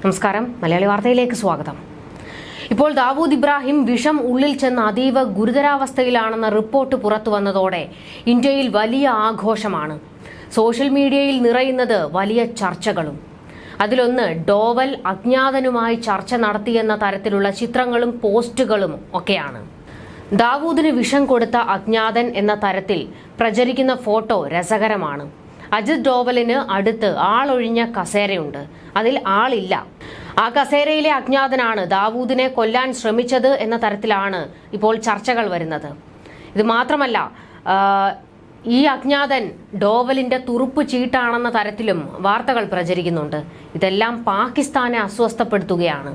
നമസ്കാരം, മലയാളി വാർത്തയിലേക്ക് സ്വാഗതം. ഇപ്പോൾ ദാവൂദ് ഇബ്രാഹിം വിഷം ഉള്ളിൽ ചെന്ന് അതീവ ഗുരുതരാവസ്ഥയിലാണെന്ന റിപ്പോർട്ട് പുറത്തു വന്നതോടെ ഇന്ത്യയിൽ വലിയ ആഘോഷമാണ്. സോഷ്യൽ മീഡിയയിൽ നിറയുന്നത് വലിയ ചർച്ചകളും. അതിലൊന്ന് ഡോവൽ അജ്ഞാതനുമായി ചർച്ച നടത്തിയെന്ന തരത്തിലുള്ള ചിത്രങ്ങളും പോസ്റ്റുകളും ഒക്കെയാണ്. ദാവൂദിന് വിഷം കൊടുത്ത അജ്ഞാതൻ എന്ന തരത്തിൽ പ്രചരിക്കുന്ന ഫോട്ടോ രസകരമാണ്. അജിത് ഡോവലിന് അടുത്ത് ആളൊഴിഞ്ഞ കസേരയുണ്ട്, അതിൽ ആളില്ല. ആ കസേരയിലെ അജ്ഞാതനാണ് ദാവൂദിനെ കൊല്ലാൻ ശ്രമിച്ചത് എന്ന തരത്തിലാണ് ഇപ്പോൾ ചർച്ചകൾ വരുന്നത്. ഇത് മാത്രമല്ല, ഈ അജ്ഞാതൻ ഡോവലിന്റെ തുറുപ്പ് ചീട്ടാണെന്ന തരത്തിലും വാർത്തകൾ പ്രചരിക്കുന്നുണ്ട്. ഇതെല്ലാം പാകിസ്ഥാനെ അസ്വസ്ഥപ്പെടുത്തുകയാണ്.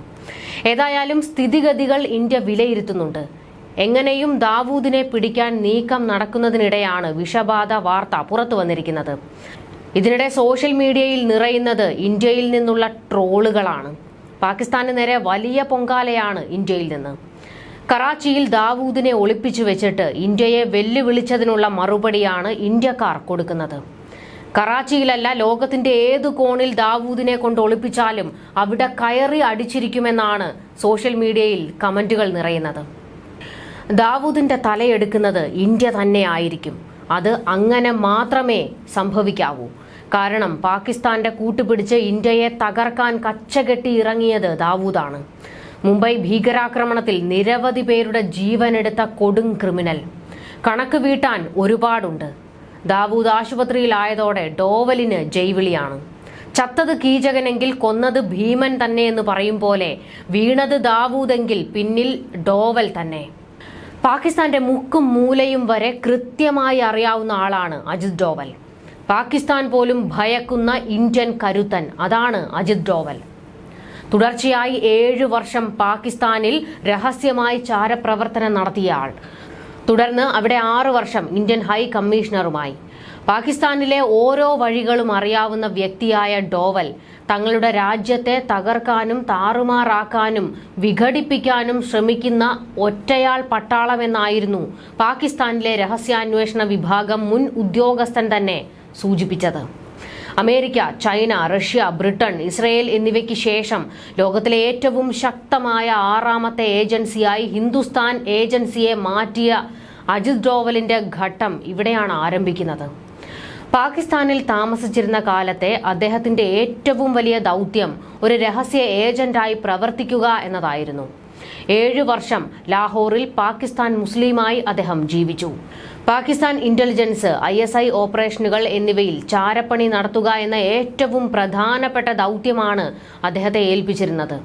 ഏതായാലും സ്ഥിതിഗതികൾ ഇന്ത്യ വിലയിരുത്തുന്നുണ്ട്. എങ്ങനെയും ദാവൂദിനെ പിടിക്കാൻ നീക്കം നടക്കുന്നതിനിടെയാണ് വിഷബാധ വാർത്ത പുറത്തു വന്നിരിക്കുന്നത്. ഇതിനിടെ സോഷ്യൽ മീഡിയയിൽ നിറയുന്നത് ഇന്ത്യയിൽ നിന്നുള്ള ട്രോളുകളാണ്. പാകിസ്ഥാന് നേരെ വലിയ പൊങ്കാലയാണ് ഇന്ത്യയിൽ നിന്ന്. കറാച്ചിയിൽ ദാവൂദിനെ ഒളിപ്പിച്ചു വെച്ചിട്ട് ഇന്ത്യയെ വെല്ലുവിളിച്ചതിനുള്ള മറുപടിയാണ് ഇന്ത്യക്കാർ കൊടുക്കുന്നത്. കറാച്ചിയിലല്ല, ലോകത്തിന്റെ ഏതു കോണിൽ ദാവൂദിനെ കൊണ്ട് ഒളിപ്പിച്ചാലും അവിടെ കയറി അടിച്ചിരിക്കുമെന്നാണ് സോഷ്യൽ മീഡിയയിൽ കമന്റുകൾ നിറയുന്നത്. ദാവൂദിന്റെ തലയെടുക്കുന്നത് ഇന്ത്യ തന്നെ ആയിരിക്കും. അത് അങ്ങനെ മാത്രമേ സംഭവിക്കാവൂ. കാരണം പാകിസ്ഥാന്റെ കൂട്ടുപിടിച്ച് ഇന്ത്യയെ തകർക്കാൻ കച്ചകെട്ടി ഇറങ്ങിയത് ദാവൂദാണ്. മുംബൈ ഭീകരാക്രമണത്തിൽ നിരവധി പേരുടെ ജീവനെടുത്ത കൊടും ക്രിമിനൽ. കണക്ക് വീട്ടാൻ ഒരുപാടുണ്ട്. ദാവൂദ് ആശുപത്രിയിലായതോടെ ഡോവലിന് ജൈവിളിയാണ്. ചത്തത് കീചകനെങ്കിൽ കൊന്നത് ഭീമൻ തന്നെ എന്ന് പറയും പോലെ വീണത് ദാവൂദെങ്കിൽ പിന്നിൽ ഡോവൽ തന്നെ. പാകിസ്ഥാന്റെ മുക്കും മൂലയും വരെ കൃത്യമായി അറിയാവുന്ന ആളാണ് അജിത് ഡോവൽ. പാകിസ്ഥാൻ പോലും ഭയക്കുന്ന ഇന്ത്യൻ കരുത്തൻ, അതാണ് അജിത് ഡോവൽ. തുടർച്ചയായി 7 വർഷം പാകിസ്ഥാനിൽ രഹസ്യമായി ചാരപ്രവർത്തനം നടത്തിയ ആൾ. തുടർന്ന് അവിടെ 6 വർഷം ഇന്ത്യൻ ഹൈ കമ്മീഷണറുമായി. പാകിസ്ഥാനിലെ ഓരോ വഴികളും അറിയാവുന്ന വ്യക്തിയായ ഡോവൽ തങ്ങളുടെ രാജ്യത്തെ തകർക്കാനും താറുമാറാക്കാനും വിഘടിപ്പിക്കാനും ശ്രമിക്കുന്ന ഒറ്റയാൾ പട്ടാളമെന്നായിരുന്നു പാകിസ്ഥാനിലെ രഹസ്യാന്വേഷണ വിഭാഗം മുൻ ഉദ്യോഗസ്ഥൻ തന്നെ സൂചിപ്പിച്ചത്. America, China, Russia, Britain, Israel എന്നിവയ്ക്ക് ശേഷം ലോകത്തിലെ ഏറ്റവും ശക്തമായ 6ാമത്തെ ഏജൻസിയായി ഹിന്ദുസ്ഥാൻ ഏജൻസിയെ മാറ്റിയ അജിത് ഡോവലിന്റെ ഘട്ടം ഇവിടെയാണ് ആരംഭിക്കുന്നത്. പാകിസ്ഥാനിൽ താമസിച്ചിരുന്ന കാലത്തെ അദ്ദേഹത്തിന്റെ ഏറ്റവും വലിയ ദൗത്യം ഒരു രഹസ്യ ഏജന്റായി പ്രവർത്തിക്കുക എന്നതായിരുന്നു. 7 വർഷം ലാഹോറിൽ പാകിസ്ഥാൻ മുസ്ലിമായി അദ്ദേഹം ജീവിച്ചു. പാകിസ്ഥാൻ ഇന്റലിജൻസ്, ISI ഓപ്പറേഷനുകൾ എന്നിവയിൽ ചാരപ്പണി നടത്തുക എന്ന ഏറ്റവും പ്രധാനപ്പെട്ട ദൗത്യമാണ് അദ്ദേഹത്തെ ഏൽപ്പിച്ചിരുന്നത്.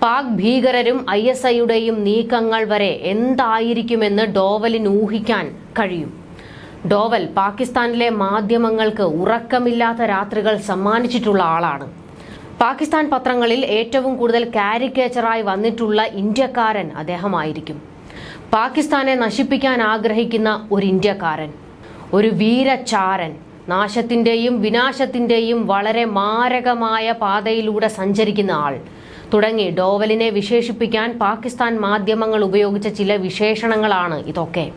പാക് ഭീകരരും ISIയുടെയും നീക്കങ്ങൾ വരെ എന്തായിരിക്കുമെന്ന് ഡോവലിന് ഊഹിക്കാൻ കഴിയും. ഡോവൽ പാകിസ്ഥാനിലെ മാധ്യമങ്ങൾക്ക് ഉറക്കമില്ലാത്ത രാത്രികൾ സമ്മാനിച്ചിട്ടുള്ള ആളാണ്. പാകിസ്ഥാൻ പത്രങ്ങളിൽ ഏറ്റവും കൂടുതൽ കാരിക്കേച്ചറായി വന്നിട്ടുള്ള ഇന്ത്യക്കാരൻ അദ്ദേഹമായിരിക്കും. പാകിസ്ഥാനെ നശിപ്പിക്കാൻ ആഗ്രഹിക്കുന്ന ഒരു ഇന്ത്യക്കാരൻ, ഒരു വീരചാരൻ, നാശത്തിന്റെയും വിനാശത്തിന്റെയും വളരെ മാരകമായ പാതയിലൂടെ സഞ്ചരിക്കുന്ന ആൾ തുടങ്ങി ഡോവലിനെ വിശേഷിപ്പിക്കാൻ പാകിസ്ഥാൻ മാധ്യമങ്ങൾ ഉപയോഗിച്ച ചില വിശേഷണങ്ങളാണ് ഇതൊക്കെ.